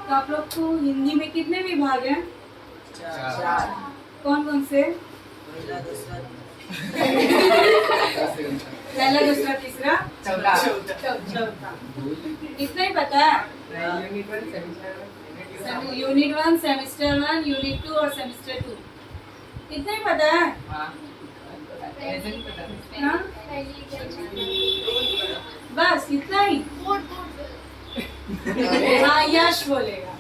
तो आप लोग को हिंदी में कितने विभाग हैं? 4। कौन कौन से? पहला, दूसरा, तीसरा, चौथा। इतना ही पता है? यूनिट 1, सेमेस्टर 1, यूनिट 2 और सेमेस्टर 2, इतना ही पता है? हाँ? बस इतना ही? हाँ, यश बोलेगा।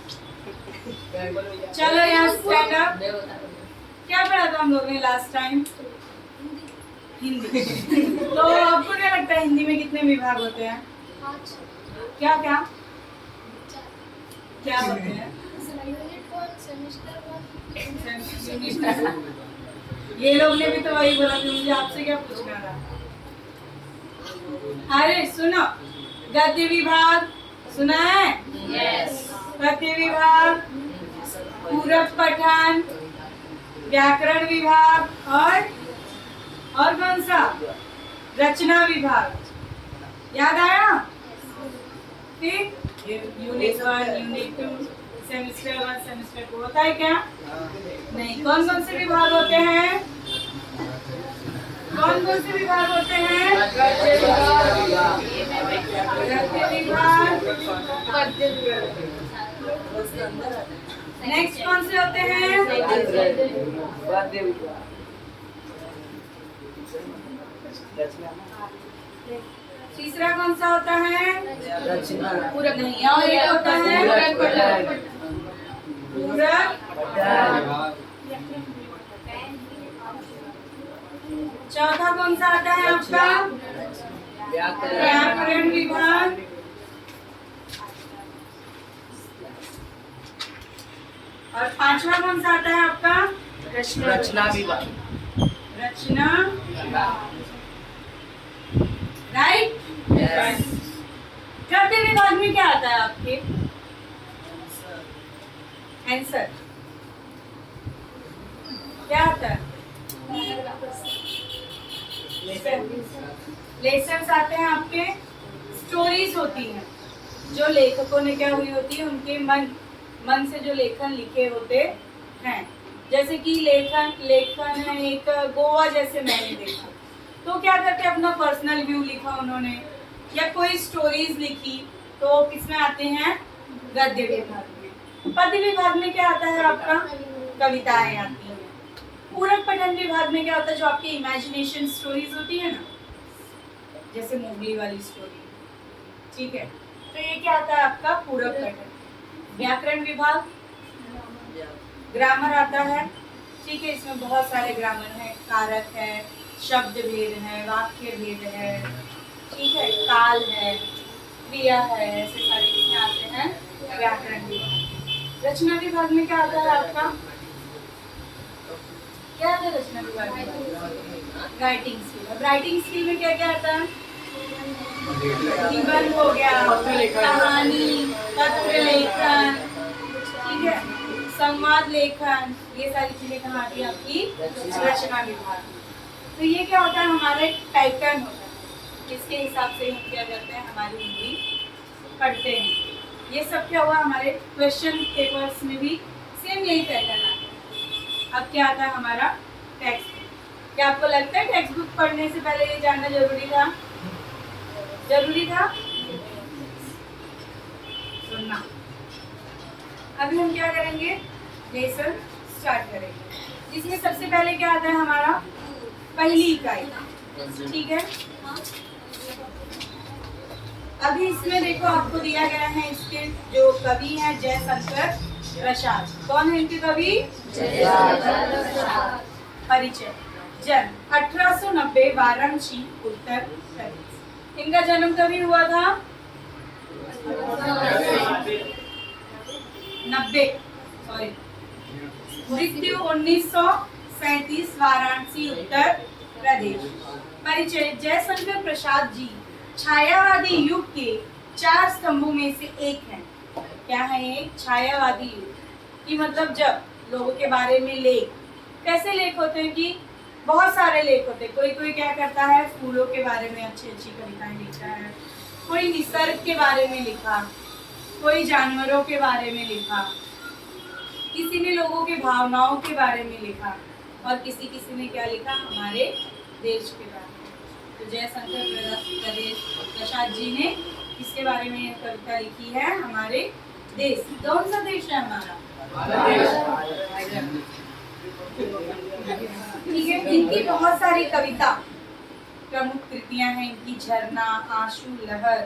चलो यहाँ स्टैंड अप। क्या पढ़ा था हम लोग ने लास्ट टाइम? हिंदी। तो आपको क्या लगता है हिंदी में कितने विभाग होते हैं? क्या क्या क्या होते हैं? ये लोग ने भी तो वही बोला था, मुझे आपसे क्या पूछना था? अरे सुनो, गद्य विभाग सुना है? यस। गद्य विभाग, पूरक पठन, व्याकरण विभाग और कौन सा? रचना विभाग। याद आया? ठीक। यूनिट 1, यूनिट 2, सेमेस्टर 1, सेमेस्टर 2 होता है क्या? नहीं। कौन कौन से विभाग होते हैं? कौन कौन से विभाग होते हैं? गद्य विभाग। नेक्स्ट कौन से होते हैं? तीसरा कौन सा होता है? पूरक। नहीं, और एक होता है पूरक। चौथा कौन सा आता है आपका? व्याकरण विभाग। और पांचवा कौन सा आता है आपका? रचना विभाग। रचना, राइट? यस। गद्य विभाग में क्या आता है आपके? आंसर क्या आता है? लेसन्स आते हैं आपके। स्टोरीज होती हैं जो लेखकों ने क्या हुई होती है, उनके मन से जो लेखन लिखे होते हैं। जैसे कि लेखन है एक गोवा जैसे मैंने देखा, तो क्या करते अपना पर्सनल व्यू लिखा उन्होंने, या कोई स्टोरीज लिखी, तो किसमें आते हैं? गद्य विभाग में। पद्य विभाग में क्या आता है आपका? कविताएं आती हैं। पूरक पठन विभाग में क्या होता है? जो आपकी इमेजिनेशन स्टोरीज होती है ना, जैसे मोगली वाली स्टोरी, ठीक है, तो ये क्या आता है आपका? पूरक पठन। व्याकरण विभाग, ग्रामर आता है, ठीक है, इसमें बहुत सारे ग्रामर हैं, कारक है, शब्द भेद है, वाक्य भेद है, ठीक है, काल है, क्रिया है, ऐसे सारे इसमें आते हैं व्याकरण विभाग। रचना विभाग में क्या आता है आपका? क्या आता है रचना विभाग में? Writing skill. अब राइटिंग स्किल में क्या क्या आता है? निबंध हो गया, कहानी, पत्र लेखन, ठीक है, संवाद लेखन, ये सारी चीजें कहाँ आती है आपकी? रचना विभाग। तो ये क्या होता है? हमारा एक पैटर्न होता है, जिसके हिसाब से हम क्या करते हैं, हमारी हिंदी पढ़ते हैं। ये सब क्या हुआ? हमारे क्वेश्चन पेपर्स में भी सेम यही पैटर्न आता है। अब क्या आता है हमारा? Text book. क्या आपको लगता है टेक्स्ट बुक पढ़ने से पहले ये जानना जरूरी था? जरूरी था? सुनना। अभी हम क्या करेंगे? लेसन स्टार्ट करेंगे, जिसमें सबसे पहले क्या आता है हमारा? पहली इकाई, ठीक है। अभी इसमें देखो आपको दिया गया है, इसके जो कवि हैं जयशंकर प्रसाद। कौन है इनके कवि? परिचय। जन्म 1890, वाराणसी, उत्तर प्रदेश। इनका जन्म कभी हुआ था? 90, सॉरी। मृत्यु 1937, वाराणसी, उत्तर प्रदेश। परिचय। जयशंकर प्रसाद जी छायावादी युग के 4 स्तंभों में से एक हैं। क्या है एक? छायावादी युग की मतलब जब लोगों के बारे में लेख, कैसे लेख होते हैं कि बहुत सारे लेख होते हैं। कोई क्या करता है, फूलों के बारे में अच्छी अच्छी कविताएं लिखता है, कोई निसर्ग के बारे में लिखा, कोई जानवरों के बारे में लिखा, किसी ने लोगों के भावनाओं के बारे में लिखा, और किसी ने क्या लिखा, हमारे देश के बारे में। तो जयशंकर प्रसाद जी ने किसके बारे में कविता लिखी है, हमारे देश। कौन सा देश है हमारा? ठीक है। इनकी बहुत सारी कविता प्रमुख कृतियां हैं इनकी। झरना, आंसू, लहर,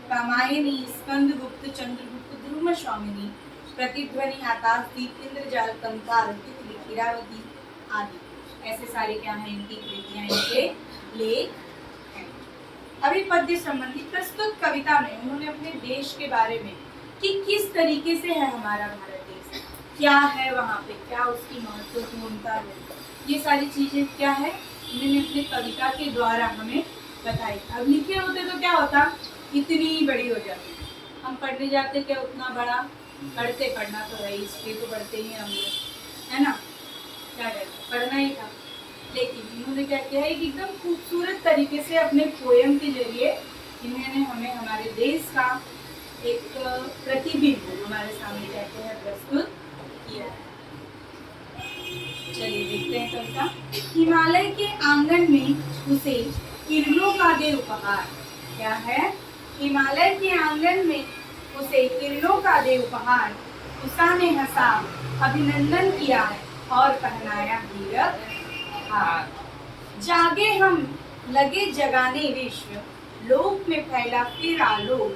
कामायनी, स्कंदगुप्त, चंद्रगुप्त, ध्रुव स्वामिनी, प्रतिध्वनि, आकाश दीप, इंद्रजाल, कंकाल, तितली, इरावती आदि। ऐसे सारे क्या हैं इनकी कृतियां, इनके लेख हैं। अभी पद्य संबंधी प्रस्तुत कविता में उन्होंने अपने देश के बारे में कि किस तरीके से है हमारा भारत देश, क्या है वहाँ पे, क्या उसकी महत्वपूर्णता है, ये सारी चीजें क्या है उन्होंने अपने कविता के द्वारा हमें बताई। अब लिखे होते तो क्या होता, इतनी बड़ी हो जाती। हम पढ़ने जाते क्या उतना बड़ा, पढ़ना तो है, इसलिए तो पढ़ते ही हम लोग, है ना, क्या कहते पढ़ना ही था। लेकिन इन्होंने क्या किया है कि एकदम खूबसूरत तरीके से अपने पोयम के जरिए इन्होंने हमें हमारे देश का एक प्रतिबिंब हमारे सामने कहते हैं प्रस्तुत किया है। चलिए देखते हैं कविता। हिमालय के आंगन में उसे किरणों का दे उपहार। क्या है? हिमालय के आंगन में उसे किरणों का दे उपहार। उषा ने हंसा, अभिनंदन किया और पहनाया हीरक हार। जागे हम, लगे जगाने विश्व, लोक में फैला फिर आलोक।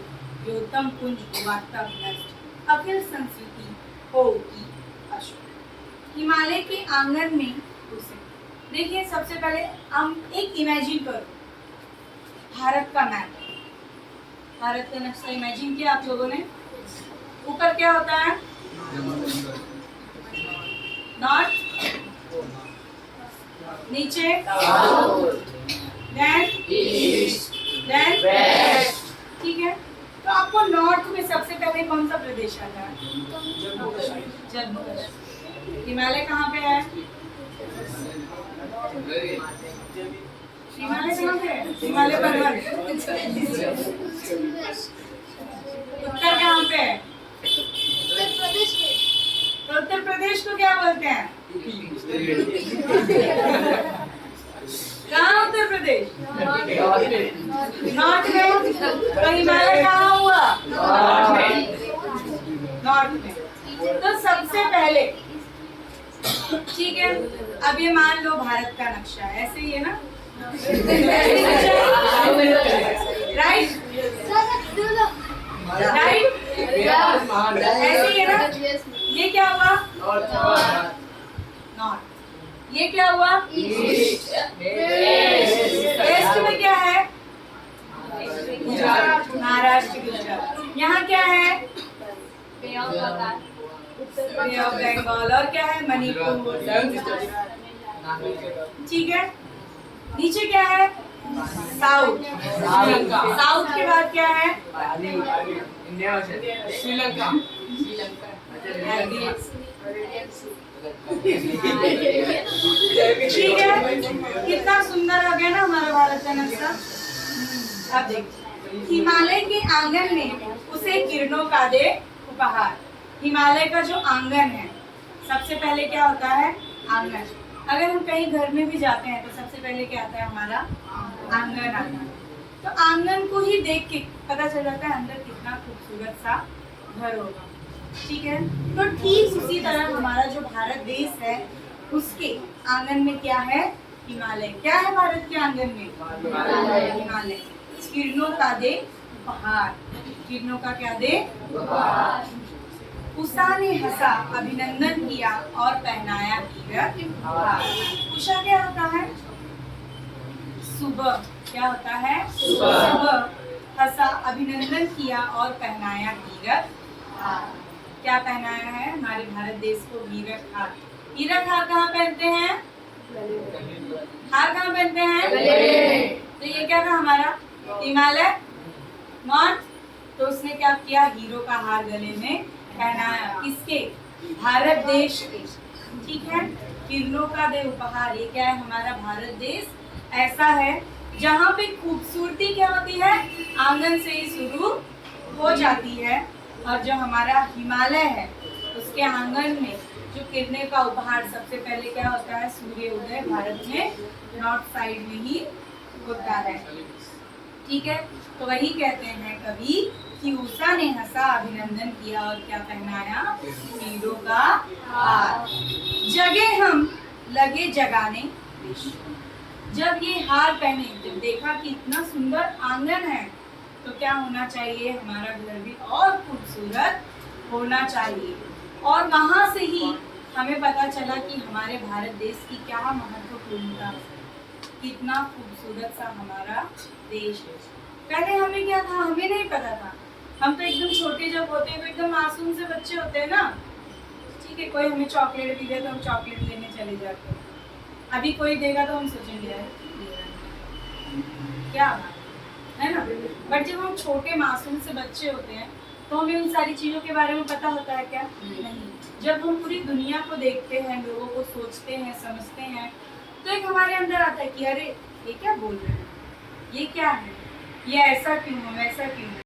योतम कुंज हुआ तब नष्ट, अखिल संस्कृति होगी अशोक। हिमालय के आंगन में उसे, देखिए सबसे पहले हम एक इमेजिन करो भारत का मैप, भारत का नक्शा इमेजिन किया आप लोगों ने। ऊपर क्या होता है? नॉर्थ, नीचे देन ईस्ट, देन वेस्ट। ठीक है, तो आपको नॉर्थ में सबसे पहले कौन सा प्रदेश आता है? जम्मू कश्मीर। हिमालय कहाँ पे है? हिमालय कहाँ पे है? हिमालय पर्वत। उत्तर कहाँ पे है? तो उत्तर प्रदेश को क्या बोलते हैं? कहाँ उत्तर प्रदेश? नॉर्थ में। तो हिमालय कहाँ हुआ? नॉर्थ में। तो सबसे पहले, ठीक है, अब ये मान लो भारत का नक्शा है, ऐसे ही है ना, राइट राइट, ऐसे ही है ना। ये क्या हुआ? नॉर्थ। ये क्या हुआ? ईस्ट। वेस्ट में क्या है? गुजरात, महाराष्ट्र, गुजरात। यहाँ क्या है? बे ऑफ बंगाल। और क्या है? मणिपुर। ठीक है, नीचे क्या है? साउथ। साउथ के बाद क्या है? श्रीलंका। ठीक है, कितना सुंदर हो गया ना हमारा भारत का नक्शा। अब देखिए, हिमालय के आंगन में उसे किरणों का दे उपहार। हिमालय का जो आंगन है, सबसे पहले क्या होता है? आंगन। अगर हम कहीं घर में भी जाते हैं तो सबसे पहले क्या आता है? हमारा आंगन आता है। तो आंगन को ही देख के पता चल जाता है अंदर कितना खूबसूरत सा घर होगा। ठीक है, तो ठीक उसी तरह हमारा जो भारत देश है उसके आंगन में क्या है? हिमालय। क्या है भारत के आंगन में? हिमालय। किरणों का दे उपहार। किरणों का क्या दे? उपहार। उषा ने हंसा, अभिनंदन किया और पहनाया हीरक हार। उषा क्या होता है? सुबह। क्या होता है? सुबह। हंसा, अभिनंदन किया और पहनाया हीरक हार। क्या पहनाया है? हमारे भारत देश को हीरक हार। हीरक हार कहाँ पहनते हैं? हार कहाँ पहनते हैं? तो ये क्या था हमारा? हिमालय, नॉर्थ। तो उसने क्या किया? हीरो का हार गले में पहनाया। किसके? भारत देश के। ठीक है, किरणों का दे उपहार। ये क्या है? हमारा भारत देश ऐसा है जहाँ पे खूबसूरती क्या होती है? आंगन से ही शुरू हो जाती है और जो हमारा हिमालय है उसके आंगन में जो किरणें का उपहार सबसे पहले क्या होता है, सूर्य उदय भारत में नॉर्थ साइड में ही होता है। ठीक है, तो वही कहते हैं कवि कि उषा ने हंसा अभिनंदन किया और क्या पहनाया, हीरो का हार। जगे हम लगे जगाने, जब ये हार पहने, जब देखा कि इतना सुंदर आंगन है तो क्या होना चाहिए, हमारा घर भी और खूबसूरत होना चाहिए। और वहां से ही हमें पता चला कि हमारे भारत देश की क्या महत्वपूर्णता, कितना खूबसूरत सा हमारा देश है। पहले हमें क्या था, हमें नहीं पता था। हम तो एकदम छोटे जब होते हैं तो एकदम मासूम से बच्चे होते हैं ना, ठीक है, कोई हमें चॉकलेट भी दे तो हम चॉकलेट लेने चले जाते हैं। अभी कोई देगा तो हम सोचेंगे यार क्या है ना। बट जब हम छोटे मासूम से बच्चे होते हैं तो हमें उन सारी चीजों के बारे में पता होता है क्या, नहीं। जब हम पूरी दुनिया को देखते हैं, लोगों को सोचते हैं, समझते हैं, तो एक हमारे अंदर आता है कि अरे ये क्या बोल रहे हैं, ये क्या है, ये ऐसा क्यों है, वैसा क्यों है।